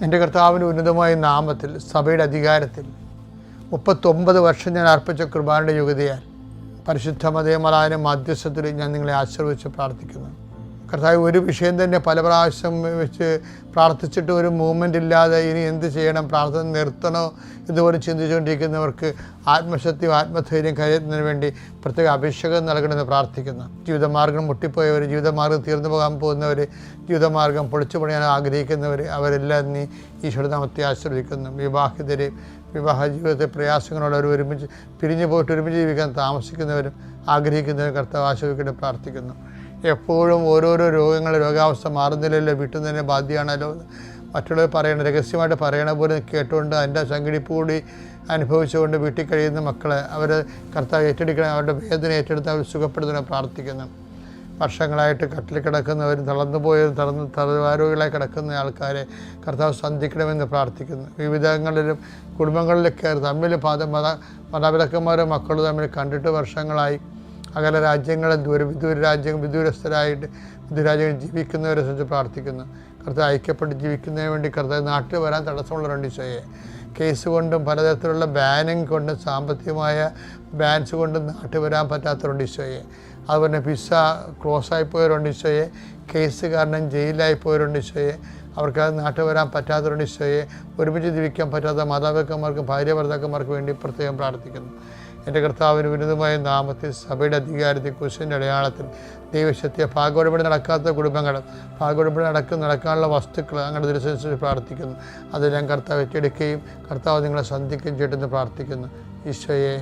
എൻ്റെ കർത്താവിൻ്റെ ഉന്നതമായ നാമത്തിൽ സഭയുടെ അധികാരത്തിൽ 39 വർഷം ഞാൻ അർപ്പിച്ച കൃപാന്റെ യോഗ്യതയാൽ പരിശുദ്ധ മതേമലായ മധ്യസ്ഥത്തിൽ ഞാൻ നിങ്ങളെ ആശീർവദിച്ച് പ്രാർത്ഥിക്കുന്നു. കർത്താവ്, ഒരു വിഷയം തന്നെ പല പ്രാവശ്യം വെച്ച് പ്രാർത്ഥിച്ചിട്ട് ഒരു മൂവ്മെൻ്റ് ഇല്ലാതെ ഇനി എന്ത് ചെയ്യണം, പ്രാർത്ഥന നിർത്തണോ ഇതുപോലെ ചിന്തിച്ചുകൊണ്ടിരിക്കുന്നവർക്ക് ആത്മശക്തിയും ആത്മധൈര്യം കരുതുന്നതിന് വേണ്ടി പ്രത്യേക അഭിഷേകം നൽകണമെന്ന് പ്രാർത്ഥിക്കുന്നു. ജീവിതമാർഗം മുട്ടിപ്പോയവർ, ജീവിതമാർഗം തീർന്നു പോകാൻ പോകുന്നവർ, ജീവിതമാർഗം പൊളിച്ചു പണിയാൻ ആഗ്രഹിക്കുന്നവർ, അവരെല്ലാം നീ ഈശോയുടെ നാമത്തെ ആശീർവദിക്കുന്നു. വിവാഹിതരെ, വിവാഹ ജീവിതത്തെ പ്രയാസങ്ങളോട് ഒരുമിച്ച് പിരിഞ്ഞു പോയിട്ട് ഒരുമിച്ച് ജീവിക്കാൻ താമസിക്കുന്നവരും ആഗ്രഹിക്കുന്നവരും കർത്താവ് ആശീർവദിക്കട്ടെ പ്രാർത്ഥിക്കുന്നു. എപ്പോഴും ഓരോരോ രോഗാവസ്ഥ മാറുന്നില്ലല്ലോ, വീട്ടിൽ തന്നെ ബാധ്യമാണല്ലോ, മറ്റുള്ളവർ പറയണ രഹസ്യമായിട്ട് പറയണ പോലെ കേട്ടുകൊണ്ട് അതിൻ്റെ സംഘടിപ്പ് കൂടി അനുഭവിച്ചുകൊണ്ട് വീട്ടിൽ കഴിയുന്ന മക്കളെ അവർ കർത്താവ് ഏറ്റെടുക്കണം, അവരുടെ വേദന ഏറ്റെടുത്ത് അവർ സുഖപ്പെടുത്തണം പ്രാർത്ഥിക്കുന്നു. വർഷങ്ങളായിട്ട് കട്ടിൽ കിടക്കുന്നവരും തളർന്നുപോയവരും തളർവാരോഗികളായി കിടക്കുന്ന ആൾക്കാരെ കർത്താവ് സന്ധിക്കണമെന്ന് പ്രാർത്ഥിക്കുന്നു. വിവിധങ്ങളിലും കുടുംബങ്ങളിലൊക്കെ തമ്മിൽ മാതാപിതാക്കന്മാരും മക്കളും തമ്മിൽ കണ്ടിട്ട് വർഷങ്ങളായി അകല രാജ്യങ്ങളും വിദൂരസ്ഥരായിട്ട് വിദൂരാജ്യങ്ങളിൽ ജീവിക്കുന്നവരെ സംബന്ധിച്ച് പ്രാർത്ഥിക്കുന്നു. കർത്താവ് ഐക്യപ്പെട്ട് ജീവിക്കുന്നതിന് വേണ്ടി കർത്താവ് നാട്ടിൽ വരാൻ തടസ്സമുള്ളവരുണ്ട് ഈശോയെ. കേസ് കൊണ്ടും പലതരത്തിലുള്ള ബാനിങ് കൊണ്ടും സാമ്പത്തികമായ ബാൻസ് കൊണ്ടും നാട്ടിൽ വരാൻ പറ്റാത്തവരുണ്ട് ഈശോയെ. അതുപോലെ വിസ ക്ലോസായിപ്പോയവരുണ്ട് ഈശോയെ. കേസ് കാരണം ജയിലിലായിപ്പോയവരുണ്ട് ഈശോയെ. അവർക്ക് നാട്ടിൽ വരാൻ പറ്റാത്തവരുണ്ട് ഈശോയെ. ഒരുമിച്ച് ജീവിക്കാൻ പറ്റാത്ത മാതാപിതാക്കന്മാർക്കും ഭാര്യ ഭർത്താക്കന്മാർക്ക് വേണ്ടി പ്രത്യേകം പ്രാർത്ഥിക്കുന്നു. എൻ്റെ കർത്താവിന് വിരുദ്ധമായ നാമത്തിൽ സഭയുടെ അധികാരത്തിൽ കുരിശിൻ്റെ അടയാളത്തിൽ ദൈവശക്തിയെ ഭാഗോടമ്പടി നടക്കാത്ത കുടുംബങ്ങൾ, ഭാഗോടമ്പടി നടക്കാനുള്ള വസ്തുക്കൾ അങ്ങനെ ദുരിതമനുസരിച്ച് പ്രാർത്ഥിക്കുന്നു. അതെല്ലാം കർത്താവ് ഏറ്റെടുക്കുകയും കർത്താവ് നിങ്ങളെ സന്ധിക്കുകയും ചെയ്തെന്ന് പ്രാർത്ഥിക്കുന്നു. ഈശോയെ,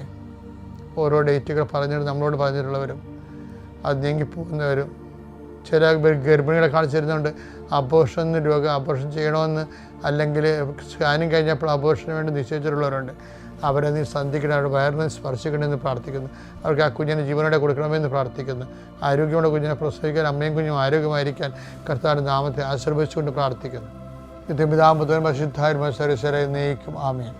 ഓരോ ഡേറ്റുകൾ നമ്മളോട് പറഞ്ഞിട്ടുള്ളവരും അത് നീങ്ങിപ്പോകുന്നവരും, ചില ഗർഭിണികളെ കാണിച്ചിരുന്നുണ്ട് അബോർഷൻ ചെയ്യണമെന്ന്, അല്ലെങ്കിൽ സ്കാനിങ് കഴിഞ്ഞപ്പോൾ അബോർഷന് വേണ്ടി നിശ്ചയിച്ചിട്ടുള്ളവരുണ്ട്. അവരെ നീ സന്ധിക്കണം, അവരുടെ വയറിനെ സ്പർശിക്കണമെന്ന് പ്രാർത്ഥിക്കുന്നു. അവർക്ക് ആ കുഞ്ഞിനെ ജീവനോടെ കൊടുക്കണമെന്ന് പ്രാർത്ഥിക്കുന്നു. ആരോഗ്യമുള്ള കുഞ്ഞിനെ പ്രസവിക്കാൻ അമ്മയും കുഞ്ഞും ആരോഗ്യമായിരിക്കാൻ കർത്താവിൻ്റെ നാമത്തെ ആശീർവദിച്ചുകൊണ്ട് പ്രാർത്ഥിക്കുന്നു. ഇത് പിതാവും പുത്രനും പരിശുദ്ധാത്മാവും സർവ്വശക്തനായ ദൈവം എന്നേക്കും ആമേൻ.